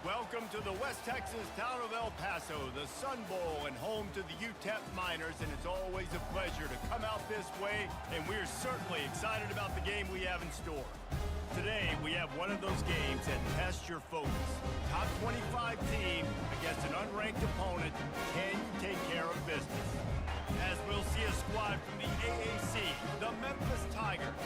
Welcome to the West Texas town of El Paso, the Sun Bowl, and home to the UTEP Miners, and it's always a pleasure to come out this way, and we're certainly excited about the game we have in store. Today, we have one of those games that tests your focus. Top 25 team against an unranked opponent. Can you take care of business? As we'll see a squad from the AAC, the Memphis Tigers,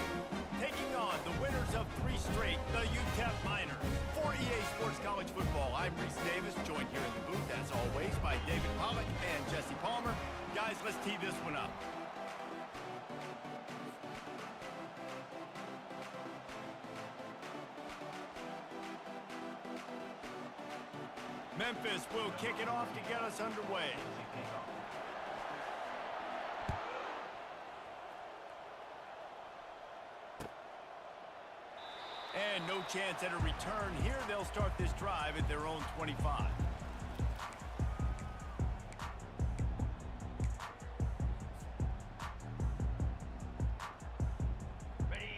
taking on the winners of 3 straight, the UTEP Miners. For EA Sports College Football, I'm Reese Davis, joined here in the booth, as always, by David Pollock and Jesse Palmer. Guys, let's tee this one up. Memphis will kick it off to get us underway. And no chance at a return here. They'll start this drive at their own 25.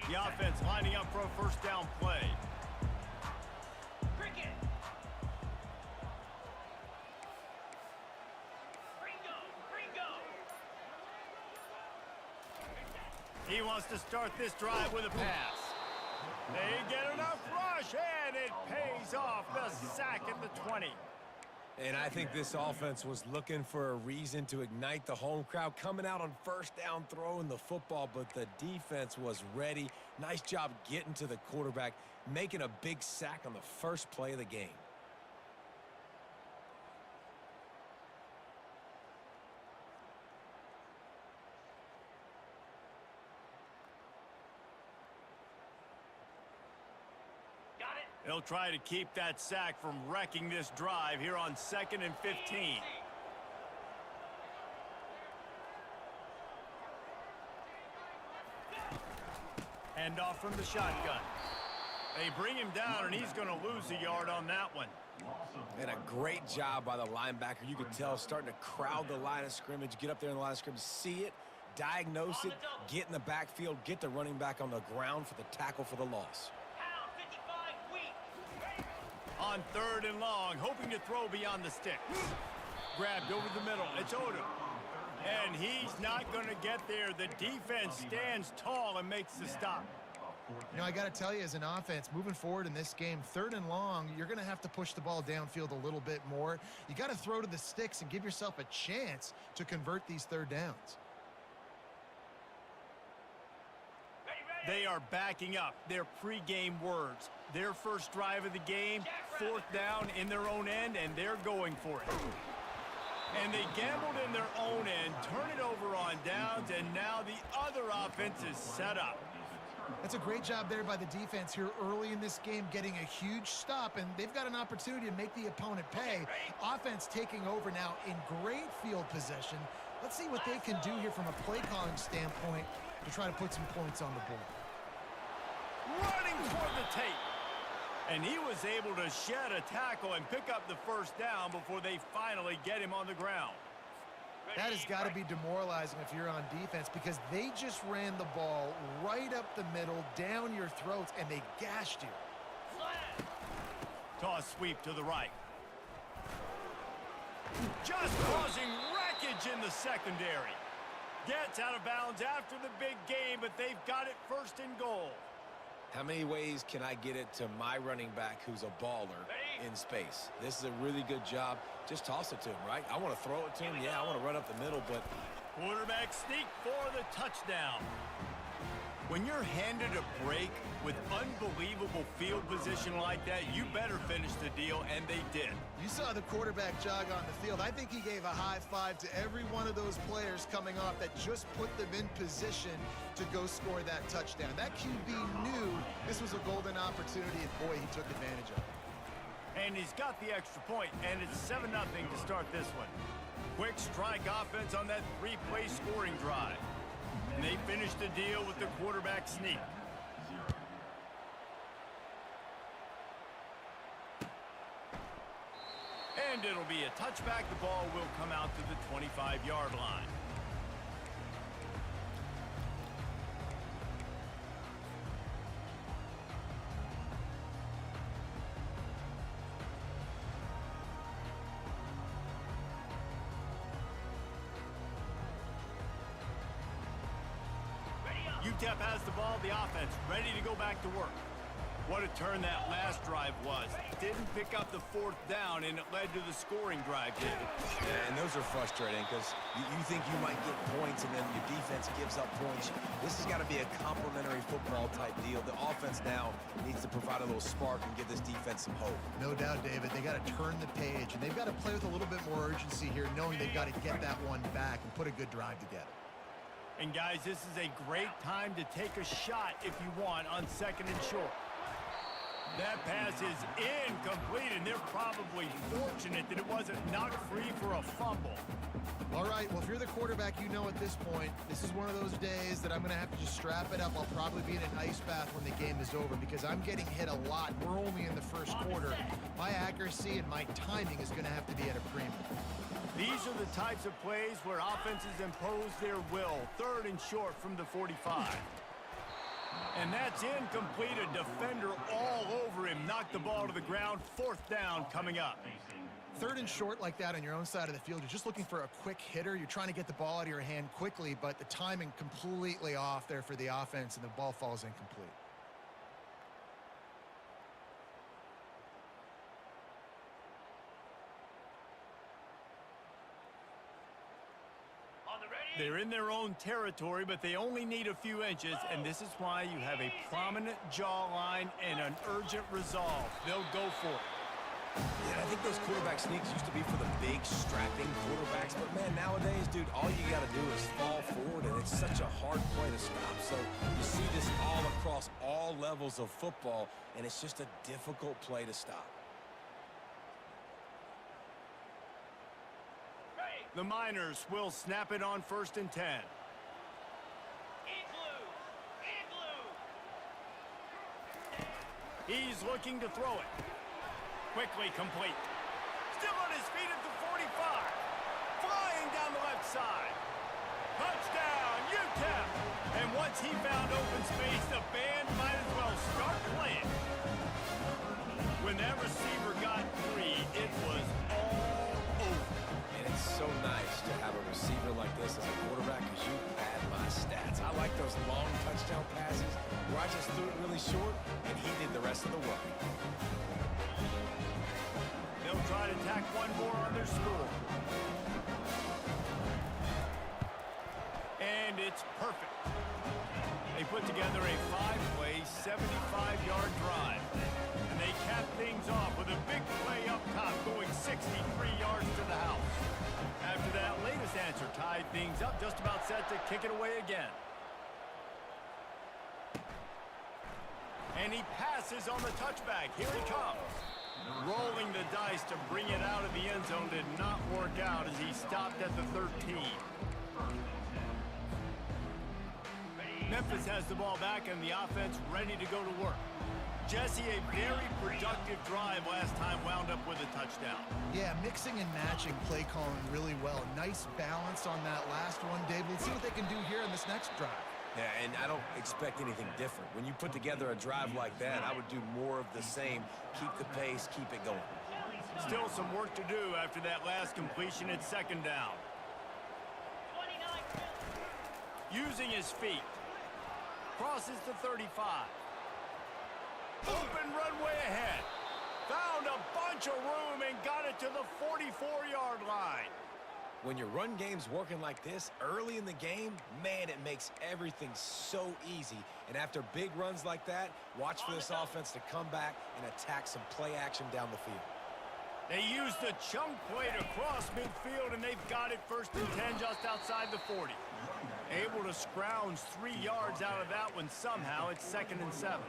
The offense lining up for a first down play. Cricket. Gringo. He wants to start this drive with a pass. They get enough rush, and it pays off. The sack at the 20. And I think this offense was looking for a reason to ignite the home crowd, coming out on first down, throwing the football, but the defense was ready. Nice job getting to the quarterback, making a big sack on the first play of the game. They'll try to keep that sack from wrecking this drive here on 2nd and 15. Hand off from the shotgun. They bring him down, and he's going to lose a yard on that one. And a great job by the linebacker. You could tell starting to crowd the line of scrimmage, get up there in the line of scrimmage, see it, diagnose it, get in the backfield, get the running back on the ground for the tackle for the loss. On 3rd and long, hoping to throw beyond the sticks. Grabbed over the middle. It's Odom. And he's not going to get there. The defense stands tall and makes the stop. You know, I got to tell you, as an offense, moving forward in this game, 3rd and long, you're going to have to push the ball downfield a little bit more. You got to throw to the sticks and give yourself a chance to convert these 3rd downs. They are backing up their pregame words. Their first drive of the game, 4th down in their own end, and they're going for it. And they gambled in their own end, turn it over on downs, and now the other offense is set up. That's a great job there by the defense here early in this game, getting a huge stop, and they've got an opportunity to make the opponent pay. Offense taking over now in great field possession. Let's see what they can do here from a play calling standpoint to try to put some points on the board. Running toward the tape. And he was able to shed a tackle and pick up the first down before they finally get him on the ground. That has got to be demoralizing if you're on defense, because they just ran the ball right up the middle, down your throats, and they gashed you. Toss sweep to the right. Just causing wreckage in the secondary. Gets out of bounds after the big game, but they've got it 1st and goal. How many ways can I get it to my running back who's a baller in space? This is a really good job. Just toss it to him, right? I want to throw it to him. Yeah, I want to run up the middle, but... Quarterback sneak for the touchdown. When you're handed a break with unbelievable field position like that, you better finish the deal, and they did. You saw the quarterback jog on the field. I think he gave a high five to every one of those players coming off that just put them in position to go score that touchdown. That QB knew this was a golden opportunity, and boy, he took advantage of it. And he's got the extra point, and it's 7-0 to start this one. Quick strike offense on that 3-play scoring drive. And they finish the deal with the quarterback sneak. And it'll be a touchback. The ball will come out to the 25-yard line. UTEP has the ball, the offense ready to go back to work. What a turn that last drive was. Didn't pick up the fourth down, and it led to the scoring drive, David. Yeah, and those are frustrating because you think you might get points and then your defense gives up points. This has got to be a complementary football type deal. The offense now needs to provide a little spark and give this defense some hope. No doubt, David. They got to turn the page, and they've got to play with a little bit more urgency here, knowing they've got to get that one back and put a good drive together. And, guys, this is a great time to take a shot if you want on 2nd and short. That pass is incomplete, and they're probably fortunate that it wasn't knocked free for a fumble. All right, well, if you're the quarterback, you know at this point, this is one of those days that I'm going to have to just strap it up. I'll probably be in an ice bath when the game is over because I'm getting hit a lot. We're only in the first quarter. My accuracy and my timing is going to have to be at a premium. These are the types of plays where offenses impose their will. 3rd and short from the 45. And that's incomplete. A defender all over him. Knocked the ball to the ground. 4th down coming up. 3rd and short like that on your own side of the field. You're just looking for a quick hitter. You're trying to get the ball out of your hand quickly, but the timing completely off there for the offense, and the ball falls incomplete. They're in their own territory, but they only need a few inches, and this is why you have a prominent jawline and an urgent resolve. They'll go for it. Yeah, I think those quarterback sneaks used to be for the big, strapping quarterbacks, but, man, nowadays, dude, all you got to do is fall forward, and it's such a hard play to stop. So you see this all across all levels of football, and it's just a difficult play to stop. The Miners will snap it on 1st and 10. He's looking to throw it. Quickly complete. Still on his feet at the 45. Flying down the left side. Touchdown, UTEP! And once he found open space, the band might as well start playing. When that receiver got 3, it was all over. And it's so nice to have a receiver like this as a quarterback because you pad my stats. I like those long touchdown passes where I just threw it really short and he did the rest of the work. They'll try to tack one more on their score. And it's perfect. They put together a 5-play, 75-yard drive. And they cap things off with a big play up top going 63 yards to the house. After that latest answer tied things up, just about set to kick it away again. And he passes on the touchback. Here he comes. Rolling the dice to bring it out of the end zone did not work out as he stopped at the 13. Memphis has the ball back and the offense ready to go to work. Jesse, a very productive drive last time, wound up with a touchdown. Yeah, mixing and matching play calling really well. Nice balance on that last one, Dave. Let's see what they can do here in this next drive. Yeah, and I don't expect anything different. When you put together a drive like that, I would do more of the same. Keep the pace, keep it going. Still some work to do after that last completion at 2nd down. Using his feet. Crosses the 35. Open runway ahead. Found a bunch of room and got it to the 44-yard line. When your run game's working like this early in the game, man, it makes everything so easy. And after big runs like that, watch for this offense to come back and attack some play action down the field. They used the chunk play to cross midfield, and they've got it 1st and 10 just outside the 40. Able to scrounge 3 yards out of that one somehow. It's 2nd and 7.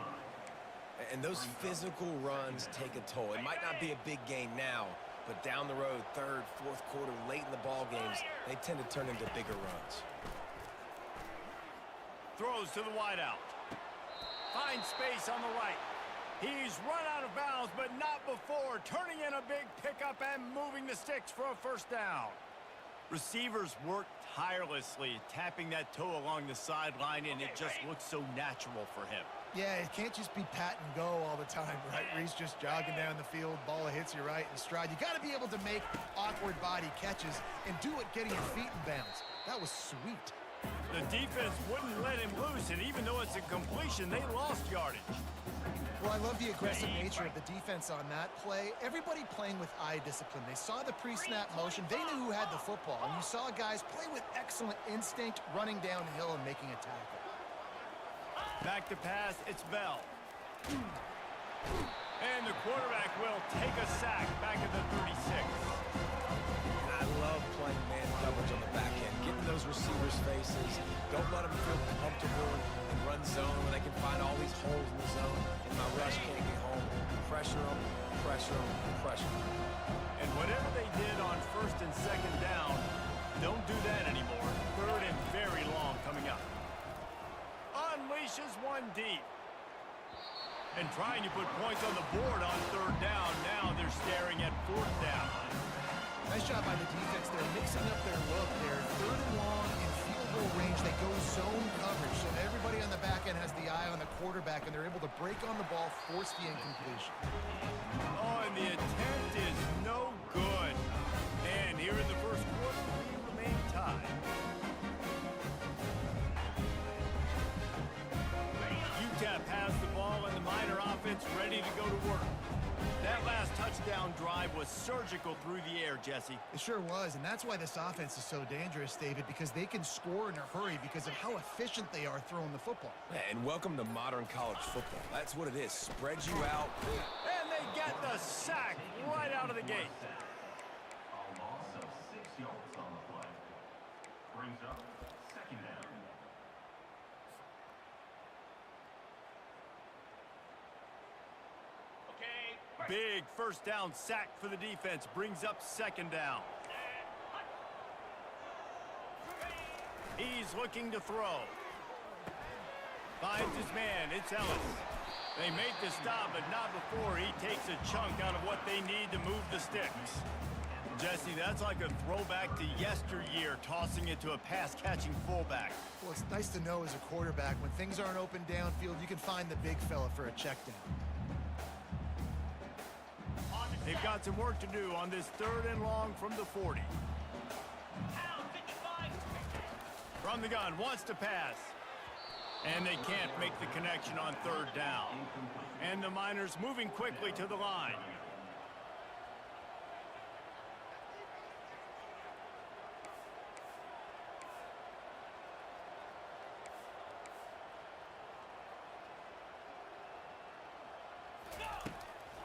And those physical runs take a toll. It might not be a big gain now, but down the road, 3rd, 4th quarter, late in the ball games, they tend to turn into bigger runs. Throws to the wideout. Finds space on the right. He's run out of bounds, but not before. Turning in a big pickup and moving the sticks for a 1st down. Receivers work tirelessly, tapping that toe along the sideline, and it just looks so natural for him. Yeah, it can't just be pat and go all the time, right? Where he's just jogging down the field, ball hits you right in stride. You got to be able to make awkward body catches and do it getting your feet in bounds. That was sweet. The defense wouldn't let him loose, and even though it's a completion, they lost yardage. Well, I love the aggressive nature of the defense on that play. Everybody playing with eye discipline. They saw the pre-snap motion. They knew who had the football. And you saw guys play with excellent instinct, running downhill and making a tackle. Back to pass, it's Bell. And the quarterback will take a sack back at the 36. And I love playing man coverage on the back end, getting those receivers' faces. Don't let them feel comfortable and run zone when they can find all these holes in the zone. And my rush can't get home. Pressure them, pressure them, pressure them. And whatever they did on first and second down, don't do that anymore. Third and very long coming up. Unleashes one deep. And trying to put points on the board on third down. Now they're staring at fourth down. Nice job by the defense. They're mixing up their look. They're third and long in field goal range. They go zone coverage. So everybody on the back end has the eye on the quarterback, and they're able to break on the ball, force the incompletion. Oh, and the attempt is no good. And here in the first quarter, we remain tied. UTEP has the ball, and the Miner offense ready to go to work. That last touchdown drive was surgical through the air, Jesse. It sure was, and that's why this offense is so dangerous, David, because they can score in a hurry because of how efficient they are throwing the football. Yeah, and welcome to modern college football. That's what it is. Spread you out. And they get the sack right out of the gate. A loss of 6 yards on the play. Brings up second down. Big first down sack for the defense. Brings up second down. He's looking to throw. Finds his man. It's Ellis. They make the stop, but not before he takes a chunk out of what they need to move the sticks. Jesse, that's like a throwback to yesteryear, tossing it to a pass-catching fullback. Well, it's nice to know as a quarterback, when things aren't open downfield, you can find the big fella for a check down. They've got some work to do on this third and long from the 40. From the gun, wants to pass. And they can't make the connection on third down. And the Miners moving quickly to the line.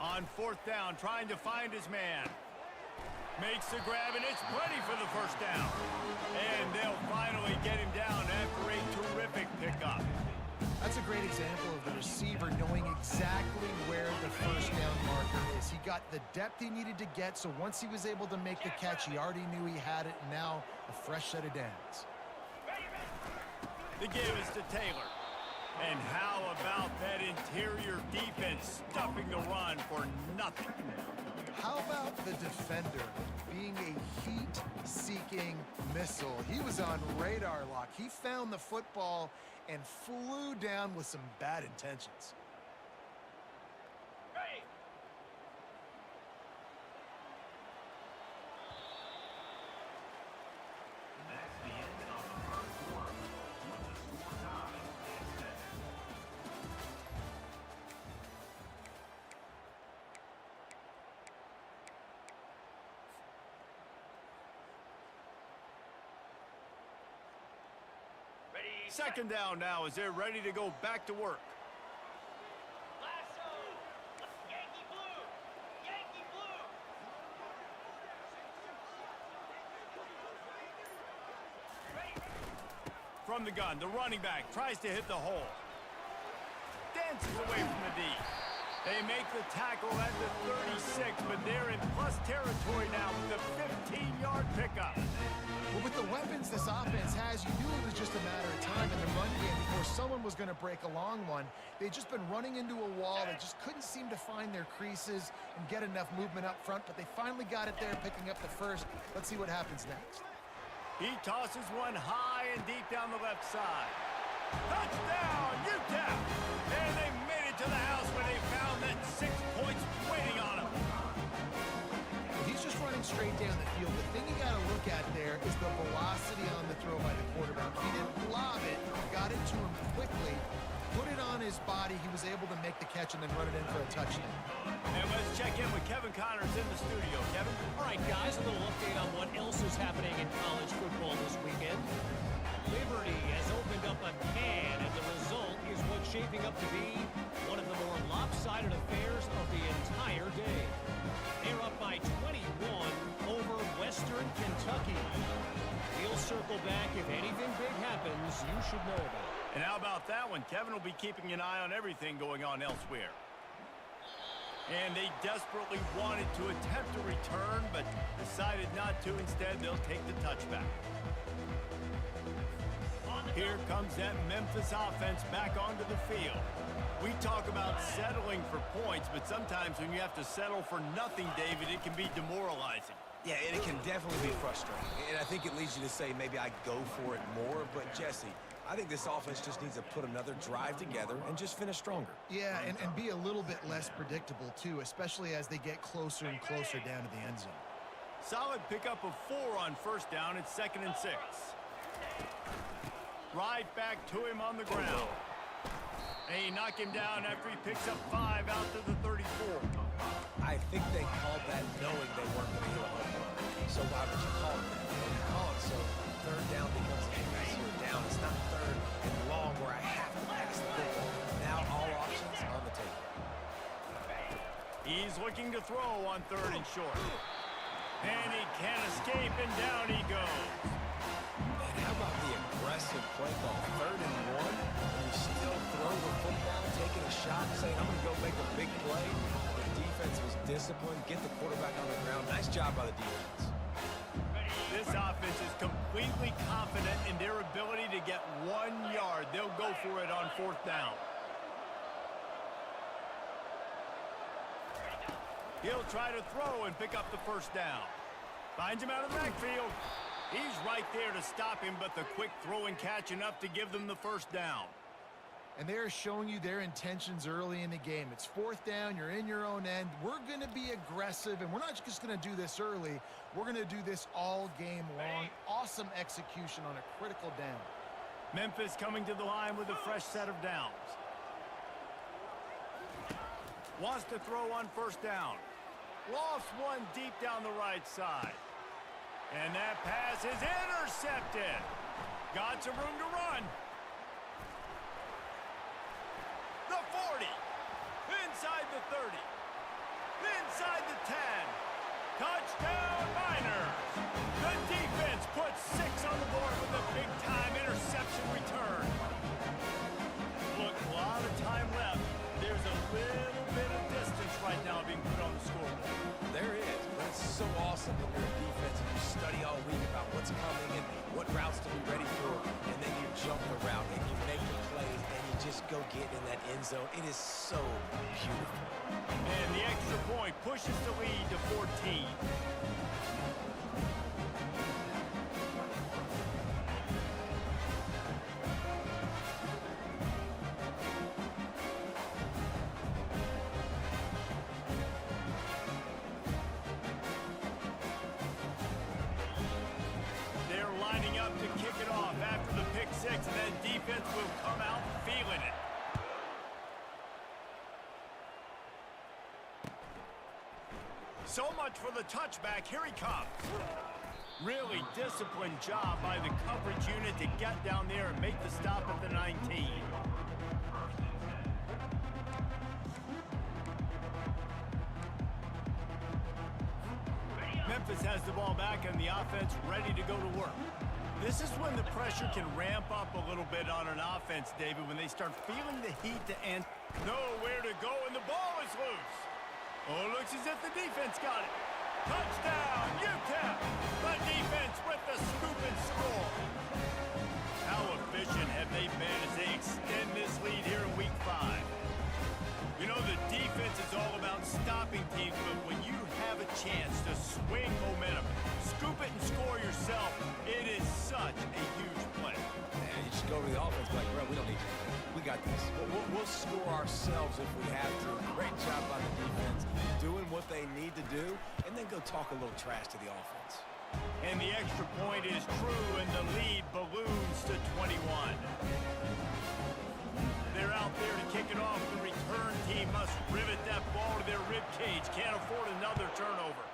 On fourth down, trying to find his man. Makes the grab, and it's plenty for the first down. And they'll finally get him down after a terrific pickup. That's a great example of the receiver knowing exactly where the first down marker is. He got the depth he needed to get, so once he was able to make the catch, he already knew he had it, and now a fresh set of downs. The give is to Taylor. And how about that interior defense stuffing the run for nothing? How about the defender being a heat-seeking missile? He was on radar lock. He found the football and flew down with some bad intentions. Second down now as they're ready to go back to work. Lasso! Yankee blue! Yankee blue! From the gun, the running back tries to hit the hole. Dances away from the D. They make the tackle at the 36, but they're in plus territory now with the 15-yard pickup. Well, with the weapons this offense has, you knew it was just a matter of time in the run game before someone was going to break a long one. They'd just been running into a wall. They just couldn't seem to find their creases and get enough movement up front, but they finally got it there, picking up the first. Let's see what happens next. He tosses one high and deep down the left side. Touchdown, UTEP! And they made it to the house when they found that 6 points waiting on them. He's just running straight down the field. The thing you got to look at there is the velocity on the throw by the quarterback. He didn't lob it, got it to him quickly, put it on his body. He was able to make the catch and then run it in for a touchdown. And let's check in with Kevin Connors in the studio. Kevin? All right, guys, a little update on what else is happening in college football this weekend. Liberty has opened up a can, and the result is what's shaping up to be one of the more lopsided affairs of the entire day. They're up by 21 over Western Kentucky. We'll circle back. If anything big happens, you should know about it. And how about that one? Kevin will be keeping an eye on everything going on elsewhere. And they desperately wanted to attempt a return, but decided not to. Instead, they'll take the touchback. Here comes that Memphis offense back onto the field. We talk about settling for points, but sometimes when you have to settle for nothing, David, it can be demoralizing. Yeah, and it can definitely be frustrating. And I think it leads you to say maybe I go for it more. But, Jesse, I think this offense just needs to put another drive together and just finish stronger. Yeah, and be a little bit less predictable, too, especially as they get closer and closer down to the end zone. Solid pickup of 4 on first down. It's 2nd and 6. Right back to him on the ground. They knock him down after he picks up 5 out to the 34. I think they called that knowing they weren't going to hit a home run. So why would you call it that? Well, you call it so third down becomes an easier down. It's not third and long where I have to pass the football. Now all options on the table. He's looking to throw on 3rd and short. And he can't escape, and down he goes. Man, how about the aggressive play call? 3rd and 1, and you still throw the football, taking a shot, saying, I'm going to go make a big play. The defense was disciplined, get the quarterback on the ground. Nice job by the defense. This offense is completely confident in their ability to get 1 yard. They'll go for it on 4th down. He'll try to throw and pick up the 1st down. Finds him out of the backfield. He's right there to stop him, but the quick throw and catch enough to give them the 1st down. And they're showing you their intentions early in the game. It's 4th down. You're in your own end. We're going to be aggressive, and we're not just going to do this early. We're going to do this all game long. Awesome execution on a critical down. Memphis coming to the line with a fresh set of downs. Wants to throw on 1st down. Lost one deep down the right side. And that pass is intercepted. Got some room to run. The 40. Inside the 30. Inside the 10. Touchdown Miners. The defense puts 6 on the board with a big-time interception return. Look, a lot of time left. There's a little bit of distance right now being put on the scoreboard. There is. But it's so awesome when you're a defense and you study all week about what's coming and what routes to be ready for, and then you jump the route and you make the plays and you just go get in that end zone. It is so beautiful. And the extra point pushes the lead to 14. And then defense will come out feeling it. So much for the touchback. Here he comes. Really disciplined job by the coverage unit to get down there and make the stop at the 19. Memphis has the ball back and the offense ready to go to work. This is when the pressure can ramp up a little bit on an offense, David, when they start feeling the heat to end. Nowhere to go, and the ball is loose. Oh, it looks as if the defense got it. Touchdown, UTEP! The defense with the scoop and score. How efficient have they been as they extend this lead here in Week 5? You know, the defense is all about stopping teams, but when you have a chance to swing momentum, scoop it and score yourself, it is such a huge play. Man, you just go to the offense like, bro, we don't need to. We got this. We'll score ourselves if we have to. Great job by the defense, doing what they need to do, and then go talk a little trash to the offense. And the extra point is true, and the lead balloons to 21. They're out there to kick it off. The return team must rivet that ball to their rib cage. Can't afford another turnover.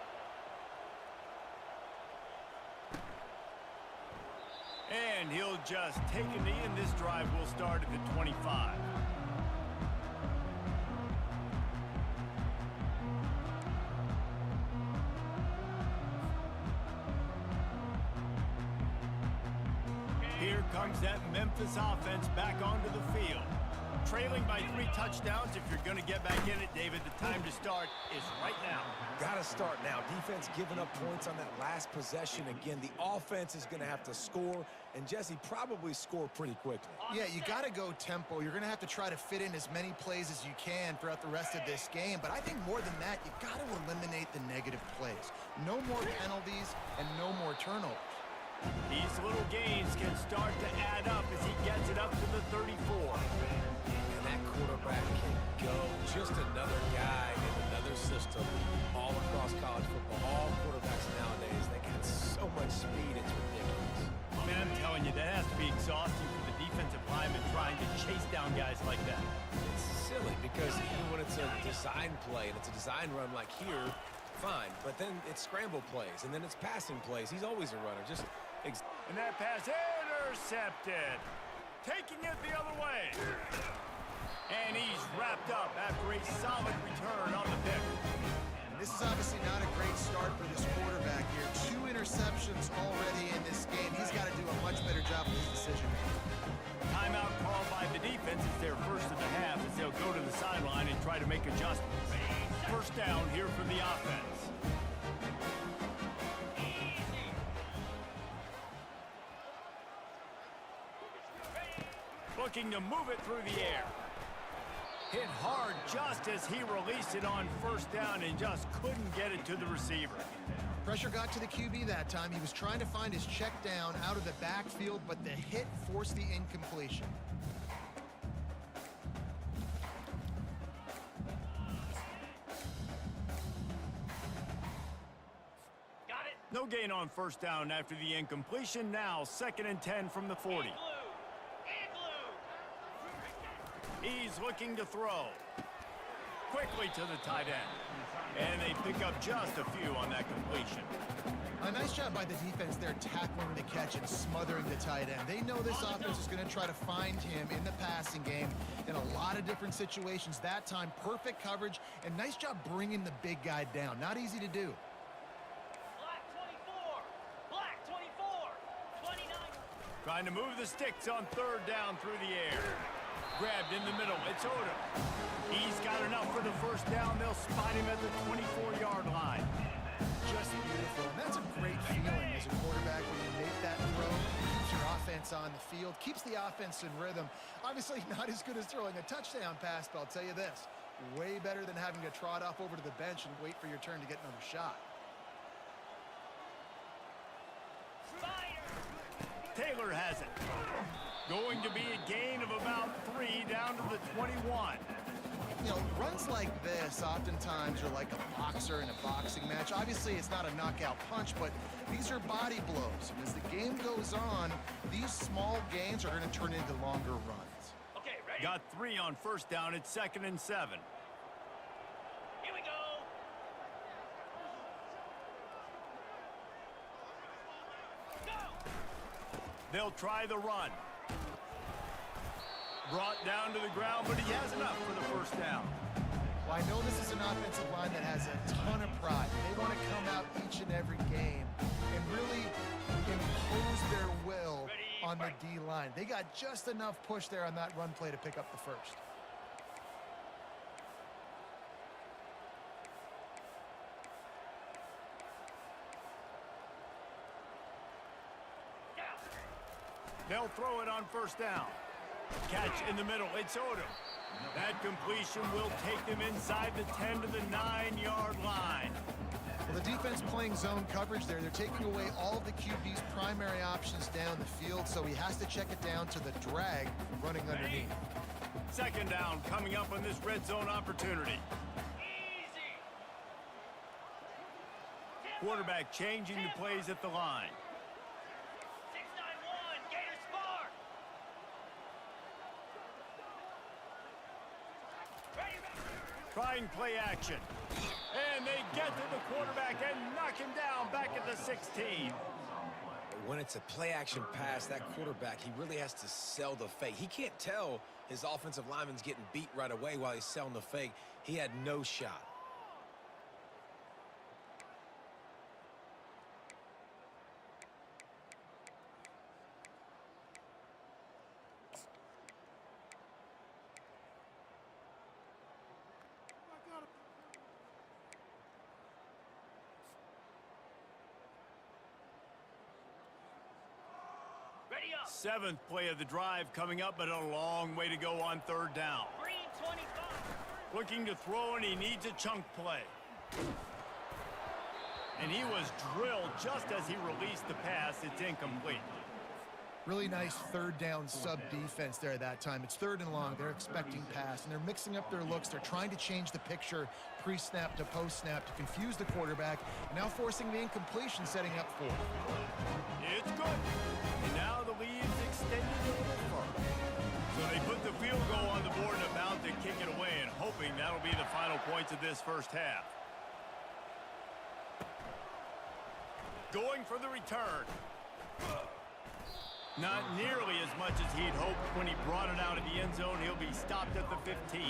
And he'll just take a knee, and this drive will start at the 25. Here comes that Memphis offense back onto the field. Trailing by 3 touchdowns. If you're going to get back in it, David, the time to start is right now. Got to start now. Defense giving up points on that last possession. Again, the offense is going to have to score, and Jesse probably score pretty quickly. Yeah, you got to go tempo. You're going to have to try to fit in as many plays as you can throughout the rest of this game. But I think more than that, you got to eliminate the negative plays. No more penalties and no more turnovers. These little gains can start to add up as he gets it up to the 34. And that quarterback can go. Just another guy in another system all across college football. All quarterbacks nowadays, they got so much speed, it's ridiculous. Man, I'm telling you, that has to be exhausting for the defensive lineman trying to chase down guys like that. It's silly because even when it's a design play and it's a design run like here, fine. But then it's scramble plays, and then it's passing plays. He's always a runner. And that pass intercepted. Taking it the other way. And he's wrapped up after a solid return on the pick. And this is obviously not a great start for this quarterback here. 2 interceptions already in this game. He's got to do a much better job with his decision making. Timeout called by the defense. It's their first of the half as they'll go to the sideline and try to make adjustments. First down here for the offense. Looking to move it through the air. Hit hard just as he released it on first down and just couldn't get it to the receiver. Pressure got to the QB that time. He was trying to find his check down out of the backfield, but the hit forced the incompletion. Got it. No gain on first down after the incompletion. Now 2nd and 10 from the 40. He's looking to throw. Quickly to the tight end. And they pick up just a few on that completion. A nice job by the defense there tackling the catch and smothering the tight end. They know this offense is going to try to find him in the passing game in a lot of different situations. That time, perfect coverage and nice job bringing the big guy down. Not easy to do. Black 24. Black 24. 29. Trying to move the sticks on 3rd down through the air. Grabbed in the middle. It's Odom. He's got enough for the first down. They'll spot him at the 24-yard line. Just beautiful. And that's a great feeling as a quarterback when you make that throw. Keeps your offense on the field. Keeps the offense in rhythm. Obviously not as good as throwing a touchdown pass, but I'll tell you this. Way better than having to trot off over to the bench and wait for your turn to get another shot. Taylor has it. Going to be a gain of about 3 down to the 21. You know, runs like this oftentimes are like a boxer in a boxing match. Obviously, it's not a knockout punch, but these are body blows. And as the game goes on, these small gains are going to turn into longer runs. Okay, ready? Got 3 on first down. It's 2nd and 7. Here we go. Go. They'll try the run. Brought down to the ground, but he has enough for the first down. Well, I know this is an offensive line that has a ton of pride. They want to come out each and every game and really impose their will on the D-line. They got just enough push there on that run play to pick up the first. They'll throw it on first down. Catch in the middle. It's Odom. That completion will take them inside the 10 to the 9-yard line. Well, the defense playing zone coverage there. They're taking away all of the QB's primary options down the field, so he has to check it down to the drag running underneath. 2nd down coming up on this red zone opportunity. Easy. 10. Quarterback changing the plays at the line. 691, Gators Spark. Trying play action. And they get to the quarterback and knock him down back at the 16. When it's a play-action pass, that quarterback, he really has to sell the fake. He can't tell his offensive lineman's getting beat right away while he's selling the fake. He had no shot. Ready up. Seventh play of the drive coming up, but a long way to go on third down. Green 25. Looking to throw, and he needs a chunk play. And he was drilled just as he released the pass. It's incomplete. Really nice third down sub defense there that time. It's third and long. They're expecting pass, and they're mixing up their looks. They're trying to change the picture pre-snap to post-snap to confuse the quarterback, now forcing the incompletion, setting up fourth. It's good. And now the lead's extended a little further. So they put the field goal on the board and about to kick it away, and hoping that'll be the final points of this first half. Going for the return. Not nearly as much as he'd hoped when he brought it out of the end zone. He'll be stopped at the 15.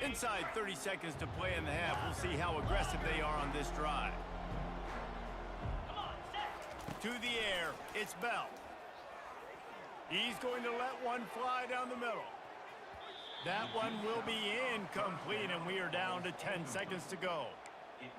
Inside 30 seconds to play in the half. We'll see how aggressive they are on this drive. To the air, it's Bell. He's going to let one fly down the middle. That one will be incomplete, and we are down to 10 seconds to go.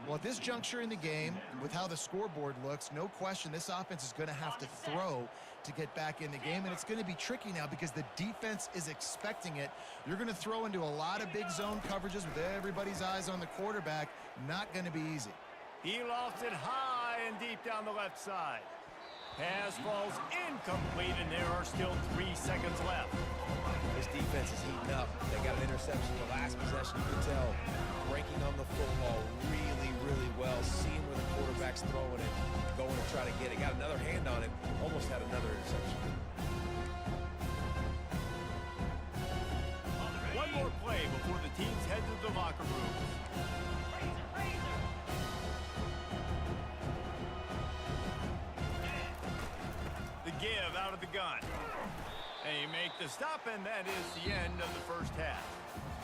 Well, at this juncture in the game, with how the scoreboard looks, no question this offense is going to have to throw to get back in the game, and it's going to be tricky now because the defense is expecting it. You're going to throw into a lot of big zone coverages with everybody's eyes on the quarterback. Not going to be easy. He lofts it high and deep down the left side. Pass falls incomplete, and there are still 3 seconds left. This defense is heating up. They got an interception the last possession. You can tell breaking on the football really, really well, seeing where the quarterback's throwing it, going to try to get it. Got another hand on it, almost had another interception. One more play before the teams head to the locker rooms. The give out of the gun. They make the stop, and that is the end of the first half.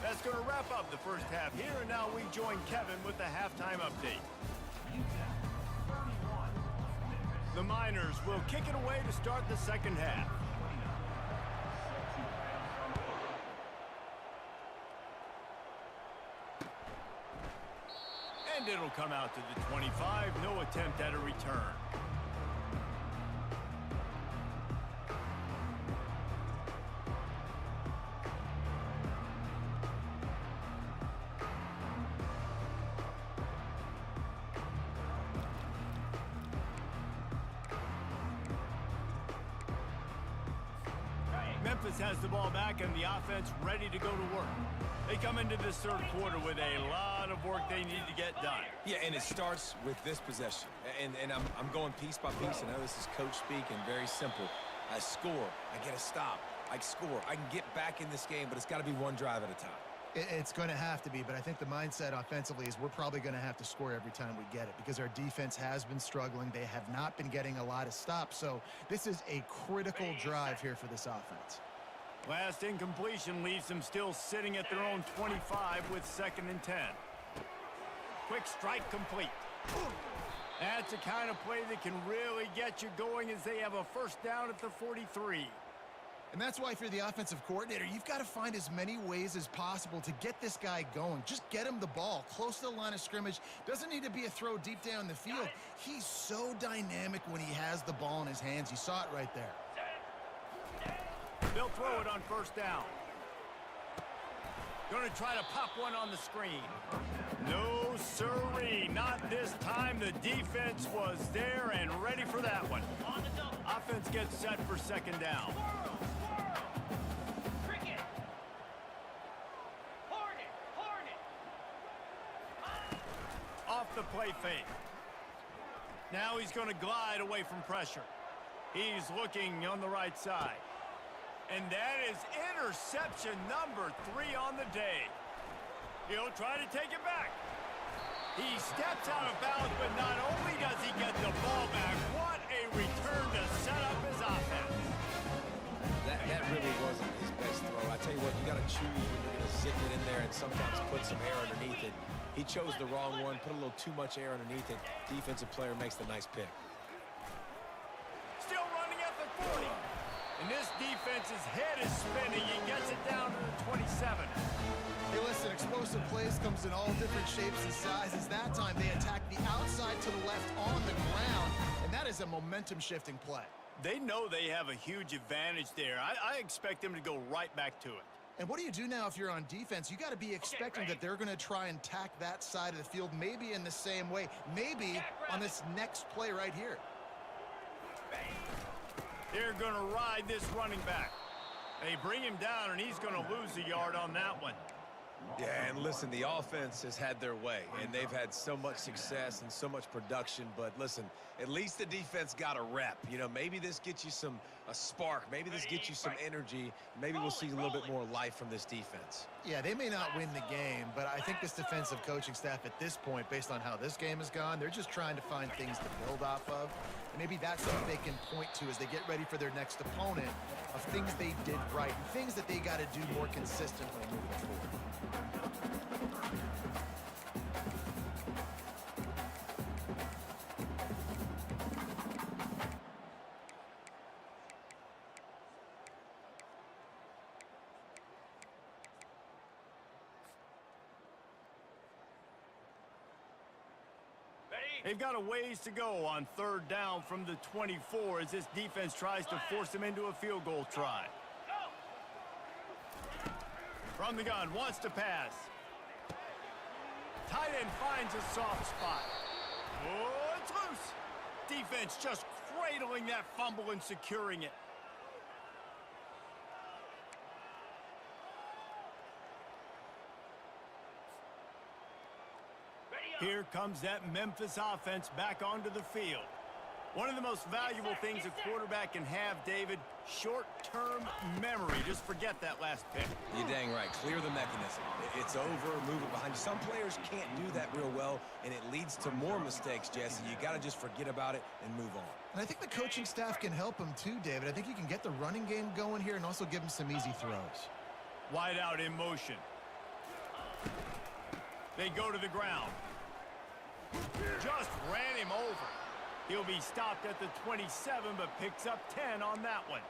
That's going to wrap up the first half here, and now we join Kevin with the halftime update. The Miners will kick it away to start the second half. And it'll come out to the 25. No attempt at a return. Memphis has the ball back and the offense ready to go to work. They come into this third quarter with a lot of work they need to get done. Yeah, and it starts with this possession. And I'm going piece by piece. I know this is coach speak and very simple. I score. I get a stop. I score. I can get back in this game, but it's got to be one drive at a time. It's going to have to be, but I think the mindset offensively is we're probably going to have to score every time we get it because our defense has been struggling. They have not been getting a lot of stops, so this is a critical drive here for this offense. Last incompletion leaves them still sitting at their own 25 with 2nd and 10. Quick strike complete. That's the kind of play that can really get you going as they have a first down at the 43. And that's why if you're the offensive coordinator, you've got to find as many ways as possible to get this guy going. Just get him the ball close to the line of scrimmage. Doesn't need to be a throw deep down the field. He's so dynamic when he has the ball in his hands. You saw it right there. They'll throw it on first down. Going to try to pop one on the screen. No, sirree. Not this time. The defense was there and ready for that one. Offense gets set for 2nd down. off the play fake. Now he's going to glide away from pressure. He's looking on the right side. And that is interception number 3 on the day. He'll try to take it back. He steps out of bounds, but not only does he get the ball back, what a return to set up his offense. That really wasn't his best throw. I tell you what, you got to choose when you're going to zip it in there and sometimes put some air underneath it. He chose the wrong one, put a little too much air underneath it. Defensive player makes the nice pick. Still running at the 40. And this defense's head is spinning. He gets it down to the 27. Hey, listen, explosive plays comes in all different shapes and sizes. That time they attack the outside to the left on the ground, and that is a momentum-shifting play. They know they have a huge advantage there. I expect them to go right back to it. And what do you do now if you're on defense? You got to be expecting that they're going to try and attack that side of the field, maybe in the same way, maybe on this next play right here. They're going to ride this running back. They bring him down, and he's going to lose a yard on that one. Yeah, and listen, the offense has had their way, and they've had so much success and so much production. But listen, at least the defense got a rep. You know, maybe this gets you a spark. Maybe this gets you some energy. Maybe we'll see a little bit more life from this defense. Yeah, they may not win the game, but I think this defensive coaching staff at this point, based on how this game has gone, they're just trying to find things to build off of. And maybe that's something they can point to as they get ready for their next opponent, of things they did right and things that they got to do more consistently moving forward. They've got a ways to go on 3rd down from the 24 as this defense tries to force them into a field goal try. From the gun, wants to pass. Tight end finds a soft spot. Oh, it's loose. Defense just cradling that fumble and securing it. Here comes that Memphis offense back onto the field. One of the most valuable things a quarterback can have, David, short-term memory. Just forget that last pick. You're dang right. Clear the mechanism. It's over, move it behind you. Some players can't do that real well, and it leads to more mistakes, Jesse. You got to just forget about it and move on. And I think the coaching staff can help him too, David. I think you can get the running game going here and also give him some easy throws. Wide out in motion. They go to the ground. Just ran him over. He'll be stopped at the 27, but picks up 10 on that one.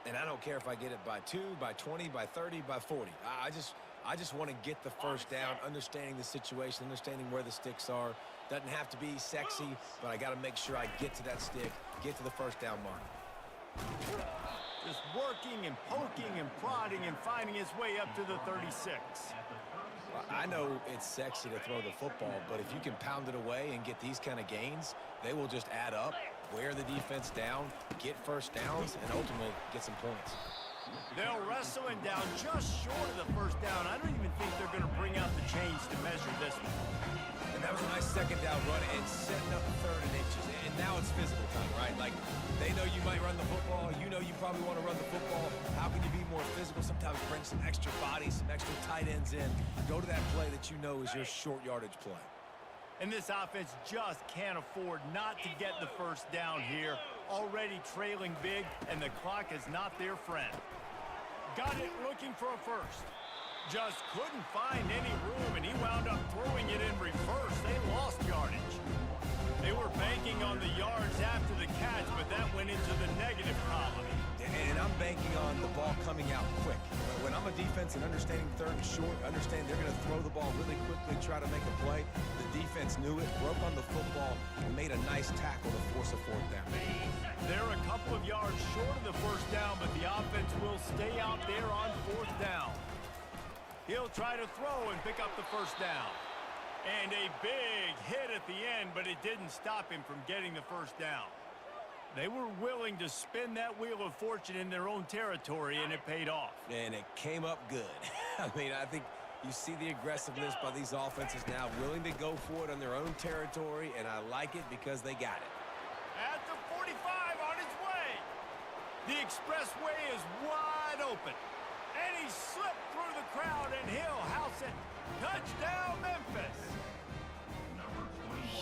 And I don't care if I get it by 2, by 20, by 30, by 40. I just want to get the first down, understanding the situation, understanding where the sticks are. Doesn't have to be sexy, but I got to make sure I get to that stick, get to the first down mark. Just working and poking and prodding and finding his way up to the 36. I know it's sexy to throw the football, but if you can pound it away and get these kind of gains, they will just add up, wear the defense down, get first downs, and ultimately get some points. They'll wrestle him down just short of the first down. I don't even think they're going to bring out the chains to measure this one. And that was a nice 2nd down run and setting up 3rd and inches. And now it's physical time, right? Like, they know you might run the football. You know you probably want to run the football. How can you be more physical? Sometimes bring some extra bodies, some extra tight ends in. Go to that play that you know is your short yardage play. And this offense just can't afford not to get the first down here. Already trailing big, and the clock is not their friend. Got it looking for a first. Just couldn't find any room, and he wound up throwing it in reverse. They lost yardage. They were banking on the yards after the catch, but that went into the negative column. And I'm banking on the ball coming out quick. When I'm a defense and understanding 3rd and short, understand they're going to throw the ball really quickly, try to make a play. The defense knew it, broke on the football, and made a nice tackle to force a 4th down. They're a couple of yards short of the first down, but the offense will stay out there on 4th down. He'll try to throw and pick up the first down. And a big hit at the end, but it didn't stop him from getting the first down. They were willing to spin that wheel of fortune in their own territory, and it paid off. And it came up good. I mean, I think You see the aggressiveness by these offenses now, willing to go for it on their own territory, and I like it because they got it. At the 45 on his way. The expressway is wide open. And he slipped through the crowd, and he'll house it. Touchdown, Memphis.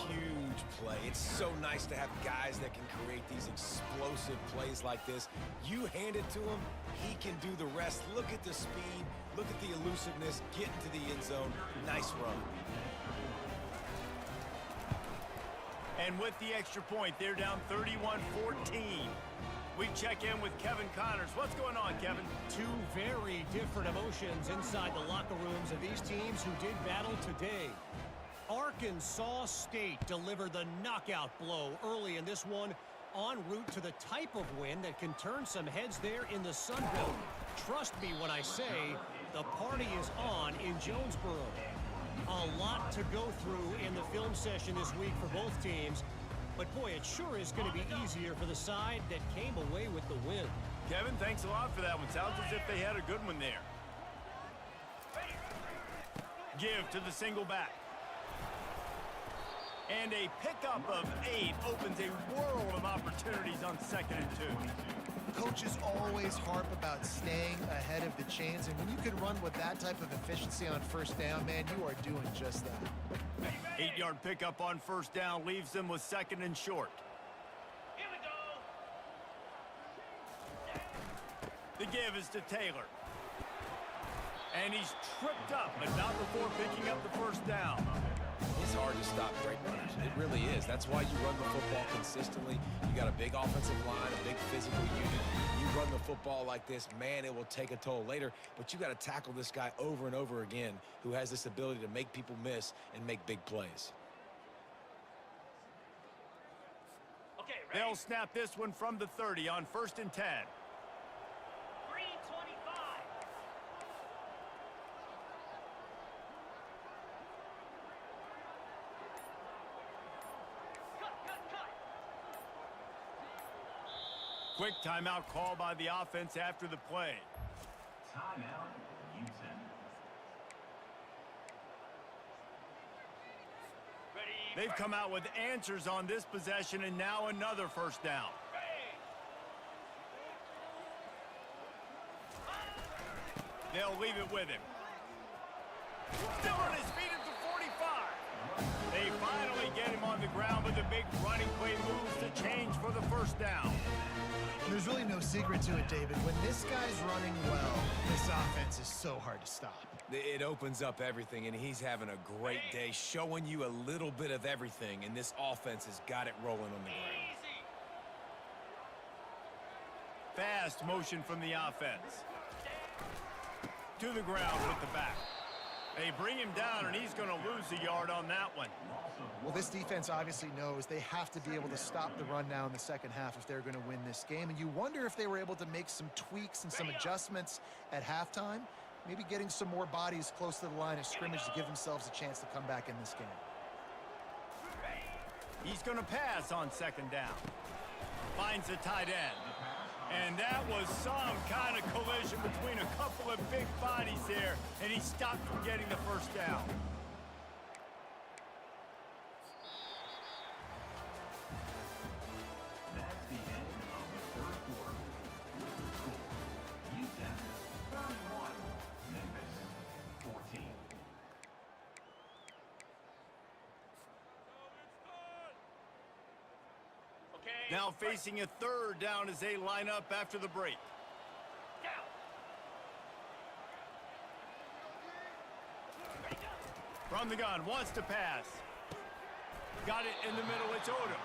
Huge play. It's so nice to have guys that can create these explosive plays like this. You hand it to him, he can do the rest. Look at the speed. Look at the elusiveness. Get into the end zone. Nice run. And with the extra point, they're down 31-14. We check in with Kevin Connors. What's going on, Kevin? Two very different emotions inside the locker rooms of these teams who did battle today. Arkansas State delivered the knockout blow early in this one, en route to the type of win that can turn some heads there in the Sun Belt. Trust me when I say the party is on in Jonesboro. A lot to go through in the film session this week for both teams, but boy, it sure is going to be easier for the side that came away with the win. Kevin, thanks a lot for that one. Sounds as if they had a good one there. Give to the single back. And a pickup of 8 opens a world of opportunities on 2nd and 2. Coaches always harp about staying ahead of the chains, and when you can run with that type of efficiency on first down, man, you are doing just that. 8-yard pickup on first down leaves them with 2nd and short. Here we go. The give is to Taylor. And he's tripped up, but not before picking up the first down. It's hard to stop great runners. It really is. That's why you run the football consistently. You got a big offensive line, a big physical unit. You run the football like this, man, it will take a toll later. But you got to tackle this guy over and over again who has this ability to make people miss and make big plays. Okay, ready? They'll snap this one from the 30 on 1st and 10. 325. Quick timeout call by the offense after the play. Timeout, Houston. They've come out with answers on this possession, and now another first down. They'll leave it with him. Still on his feet at the 45. They finally get him on the ground, but the big running play moves to change for the first down. There's really no secret to it, David. When this guy's running well, this offense is so hard to stop. It opens up everything, and he's having a great day, showing you a little bit of everything, and this offense has got it rolling on the ground. Fast motion from the offense. To the ground with the back. They bring him down, and he's going to lose a yard on that one. Well, this defense obviously knows they have to be able to stop the run now in the second half if they're going to win this game. And you wonder if they were able to make some tweaks and some adjustments at halftime, maybe getting some more bodies close to the line of scrimmage to give themselves a chance to come back in this game. He's going to pass on 2nd down. Finds a tight end. And that was some kind of collision between a couple of big bodies there, and he stopped from getting the first down. That's the end of the third quarter. Houston, 31. Memphis, 14. Now facing a 3rd down as they line up after the break. From the gun, wants to pass. Got it in the middle, it's Odom.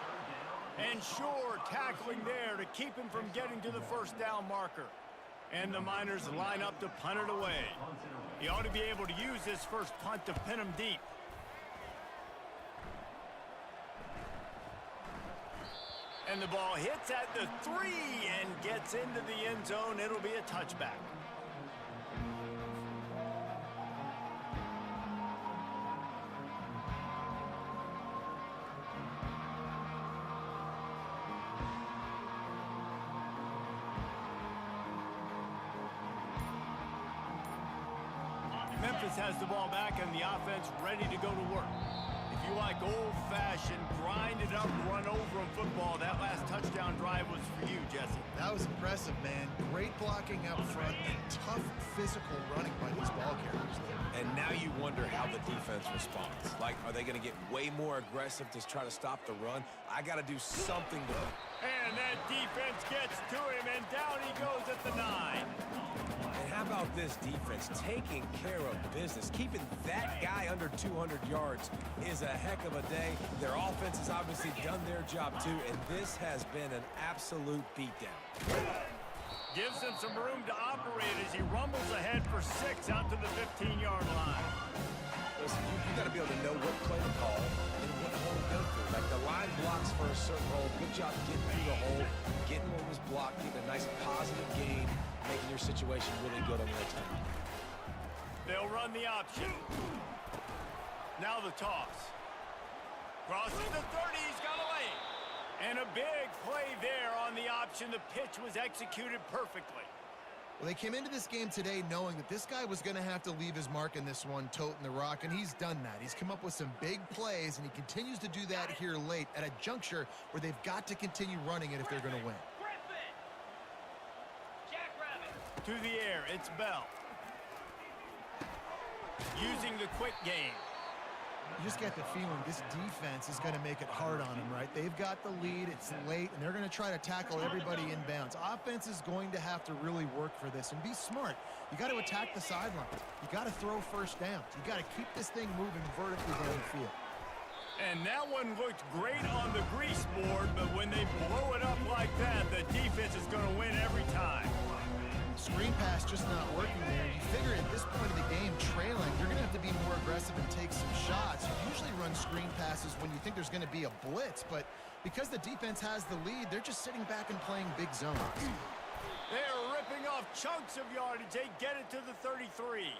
And Shore tackling there to keep him from getting to the first down marker. And the Miners line up to punt it away. He ought to be able to use this first punt to pin him deep. And the ball hits at the 3 and gets into the end zone. It'll be a touchback. Memphis has the ball back and the offense ready to go to work. If you like old-fashioned, grind-it-up, run-over-'em football, that last touchdown drive was for you, Jesse. That was impressive, man. Great blocking up front and tough physical running by these ball carriers. And now you wonder how the defense responds. Like, are they going to get way more aggressive to try to stop the run? I got to do something to... And that defense gets to him, and down he goes at the 9. And how about this defense taking care of business? Keeping that guy under 200 yards is a heck of a day. Their offense has obviously done their job too, and this has been an absolute beatdown. Gives him some room to operate as he rumbles ahead for 6 out to the 15-yard line. Listen, you got to be able to know what play to call and what hole to go through. Like the line blocks for a certain hole. Good job getting through the hole, getting what was blocked, getting a nice positive gain, making your situation really good on the next time. They'll run the option. Now the toss. Crosses the 30, he's got a lane. And a big play there on the option. The pitch was executed perfectly. Well, they came into this game today knowing that this guy was going to have to leave his mark in this one, toting the rock, and he's done that. He's come up with some big plays, and he continues to do that here late at a juncture where they've got to continue running it if they're going to win. To the air, it's Bell. Using the quick game. You just get the feeling this defense is going to make it hard on them, right? They've got the lead, it's late, and they're going to try to tackle everybody inbounds. Offense is going to have to really work for this and be smart. You got to attack the sidelines. You got to throw first downs. You got to keep this thing moving vertically down the field. And that one looked great on the grease board, but when they blow it up like that, the defense is going to win every time. Screen pass just not working there. You figure at this point of the game, trailing, you're going to have to be more aggressive and take some shots. You usually run screen passes when you think there's going to be a blitz, but because the defense has the lead, they're just sitting back and playing big zones. They're ripping off chunks of yardage. They get it to the 33.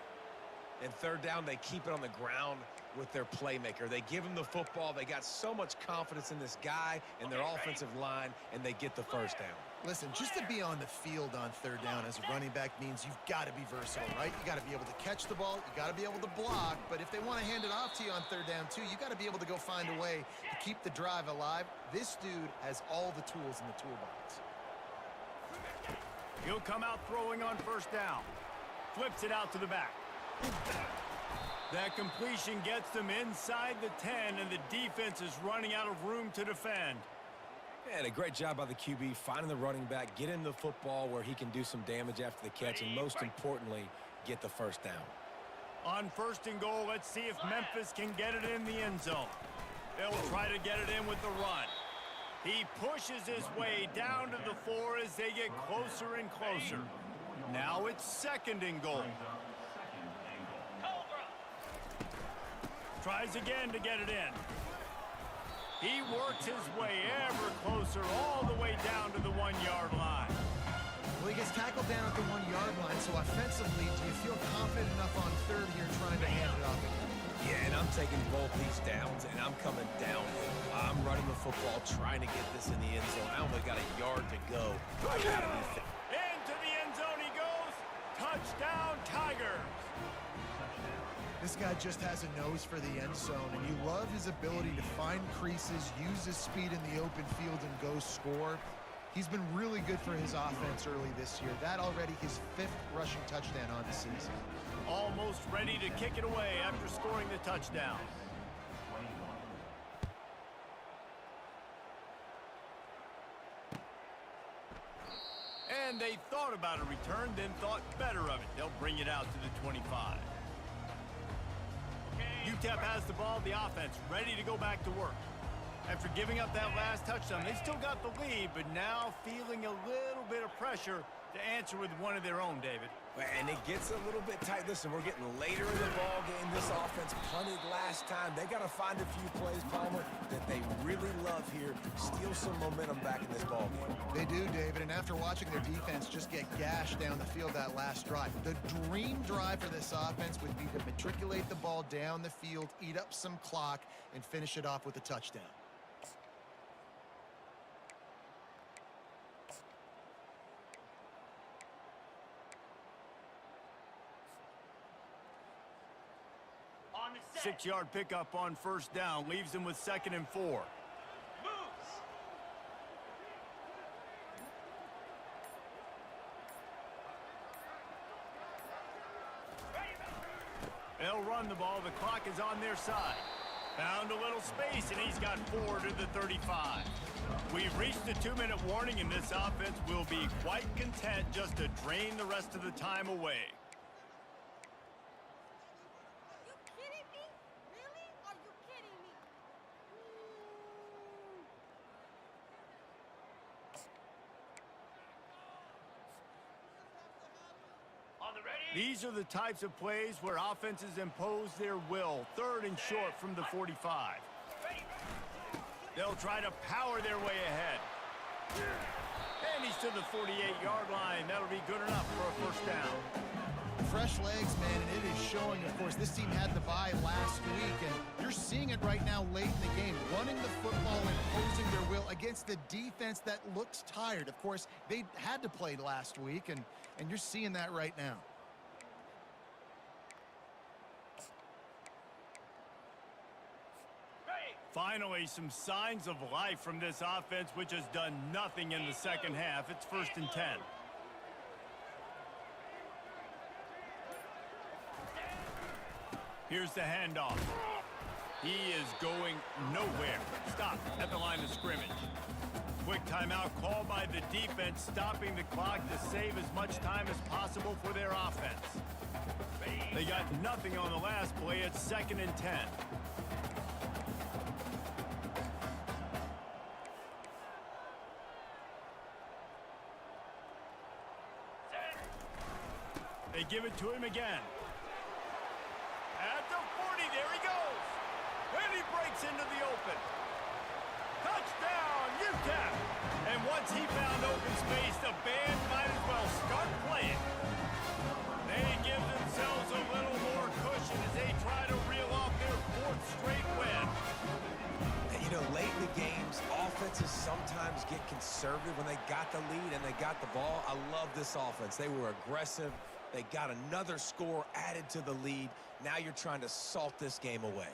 And third down, they keep it on the ground with their playmaker. They give him the football. They got so much confidence in this guy and their offensive line, and they get the first down. Listen, just to be on the field on third down as a running back means you've got to be versatile, right? You got to be able to catch the ball. You got to be able to block. But if they want to hand it off to you on third down, too, you got to be able to go find a way to keep the drive alive. This dude has all the tools in the toolbox. He'll come out throwing on first down. Flips it out to the back. That completion gets them inside the 10, and the defense is running out of room to defend. And a great job by the QB finding the running back, get him the football where he can do some damage after the catch, and most importantly, get the first down. On first and goal, let's see if Memphis can get it in the end zone. They'll try to get it in with the run. He pushes his way down to the 4 as they get closer and closer. Now it's second and goal. Tries again to get it in. He works his way ever closer all the way down to the 1-yard line. Well, he gets tackled down at the 1-yard line, so offensively, do you feel confident enough on third here trying to hand it off again? Yeah, and I'm taking both these downs, and I'm coming downhill. I'm running the football, trying to get this in the end zone. I only got a yard to go. I gotta be fit. Into the end zone he goes. Touchdown, Tigers. This guy just has a nose for the end zone, and you love his ability to find creases, use his speed in the open field, and go score. He's been really good for his offense early this year. That already his 5th rushing touchdown on the season. Almost ready to kick it away after scoring the touchdown. And they thought about a return, then thought better of it. They'll bring it out to the 25. UTEP has the ball, the offense ready to go back to work. After giving up that last touchdown, they still got the lead, but now feeling a little bit of pressure to answer with one of their own, David. And it gets a little bit tight. Listen, we're getting later in the ball game. This offense punted last time. They got to find a few plays, Palmer, that they really love here. Steal some momentum back in this ball game. They do, David, and after watching their defense just get gashed down the field that last drive, the dream drive for this offense would be to matriculate the ball down the field, eat up some clock, and finish it off with a touchdown. 6-yard pickup on first down leaves them with 2nd and 4. They'll run the ball. The clock is on their side. Found a little space, and he's got 4 to the 35. We've reached the 2-minute warning, and this offense will be quite content just to drain the rest of the time away. You kidding me? Really? Are you kidding me? These are the types of plays where offenses impose their will. 3rd and short from the 45. They'll try to power their way ahead. And he's to the 48-yard line. That'll be good enough for a first down. Fresh legs, man, and it is showing. Of course, this team had the bye last week, and you're seeing it right now late in the game. Running the football, imposing their will against the defense that looks tired. Of course, they had to play last week, and you're seeing that right now. Finally, some signs of life from this offense, which has done nothing in the second half. It's 1st and 10. Here's the handoff. He is going nowhere. Stop at the line of scrimmage. Quick timeout called by the defense, stopping the clock to save as much time as possible for their offense. They got nothing on the last play. It's 2nd and 10. They give it to him again. At the 40, there he goes. And he breaks into the open. Touchdown, UTEP. And once he found open space, the band might as well start playing. They give themselves a little more cushion as they try to reel off their 4th straight win. And, you know, late in the games, offenses sometimes get conservative when they got the lead and they got the ball. I love this offense. They were aggressive. They got another score added to the lead. Now you're trying to salt this game away.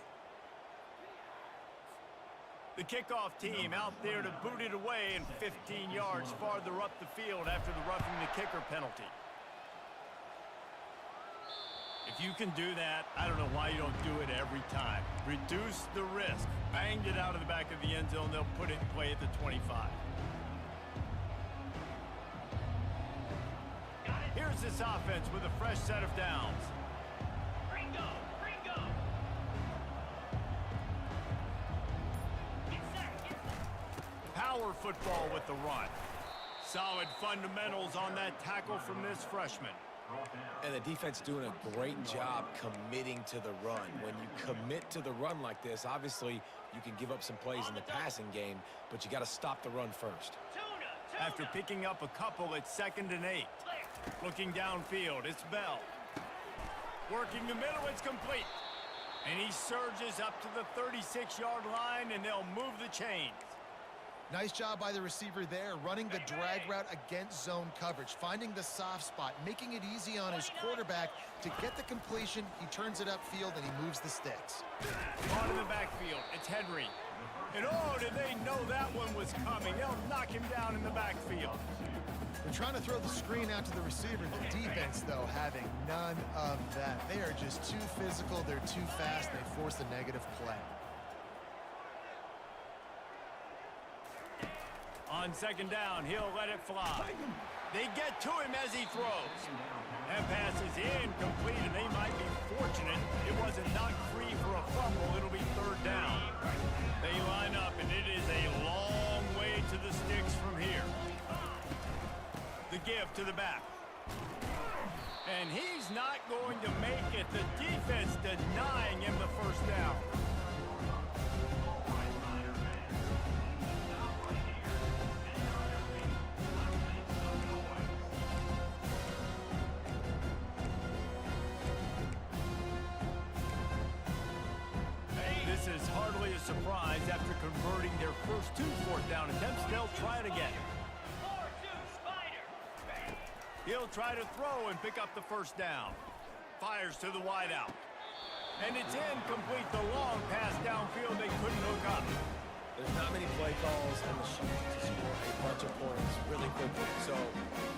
The kickoff team out there to boot it away and 15 yards farther up the field after the roughing the kicker penalty. If you can do that, I don't know why you don't do it every time. Reduce the risk. Banged it out of the back of the end zone. They'll put it in play at the 25. Here's this offense with a fresh set of downs. Ringo! Power football with the run. Solid fundamentals on that tackle from this freshman. And the defense doing a great job committing to the run. When you commit to the run like this, obviously you can give up some plays in the passing game, but you got to stop the run first. After picking up a couple, it's 2nd and 8. Looking downfield, it's Bell. Working the middle, it's complete. And he surges up to the 36-yard line, and they'll move the chains. Nice job by the receiver there, running the drag route against zone coverage, finding the soft spot, making it easy on his quarterback to get the completion. He turns it upfield, and he moves the sticks. On in the backfield, it's Henry. And oh, did they know that one was coming. They'll knock him down in the backfield. They're trying to throw the screen out to the receiver. The defense, though, having none of that. They are just too physical. They're too fast. They force a negative play. On 2nd down, he'll let it fly. They get to him as he throws. That pass is incomplete, and they might be fortunate it wasn't knocked free for a fumble. It'll be 3rd down. They line up, and it is a long way to the sticks from here. The give to the back. And he's not going to make it. The defense denying him the first down. This is hardly a surprise. After converting their first 2 4th down attempts, they'll try it again. He'll try to throw and pick up the first down. Fires to the wideout. And it's incomplete. The long pass downfield, they couldn't hook up. There's not many play calls on the sheet to score a bunch of points really quickly. So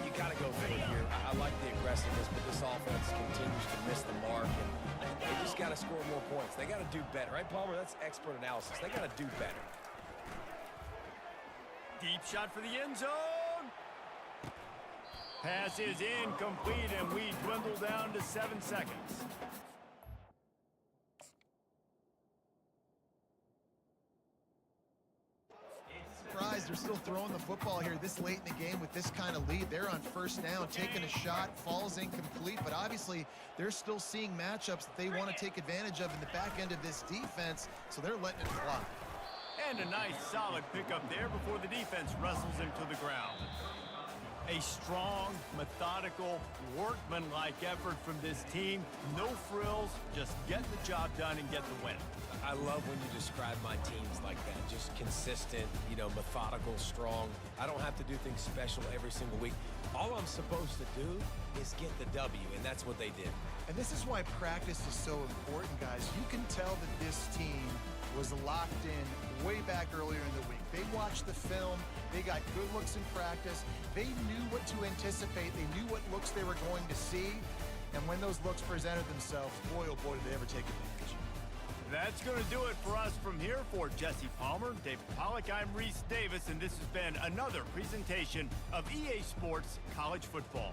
you got to go for it here. I like the aggressiveness, but this offense continues to miss the mark, and they just got to score more points. They got to do better, right, Palmer? That's expert analysis. They got to do better. Deep shot for the end zone. Pass is incomplete, and we dwindle down to 7 seconds. Surprised they're still throwing the football here this late in the game with this kind of lead. They're on first down, taking a shot, falls incomplete, but obviously they're still seeing matchups that they want to take advantage of in the back end of this defense, so they're letting it fly. And a nice solid pickup there before the defense wrestles him to the ground. A strong, methodical, workmanlike effort from this team. No frills, just get the job done and get the win. I love when you describe my teams like that. Just consistent, methodical, strong. I don't have to do things special every single week. All I'm supposed to do is get the W, and that's what they did. And this is why practice is so important, guys. You can tell that this team was locked in way back earlier in the week. They watched the film. They got good looks in practice. They knew what to anticipate. They knew what looks they were going to see. And when those looks presented themselves, boy, oh boy, did they ever take advantage. That's going to do it for us from here. For Jesse Palmer, David Pollack, I'm Reese Davis, and this has been another presentation of EA Sports College Football.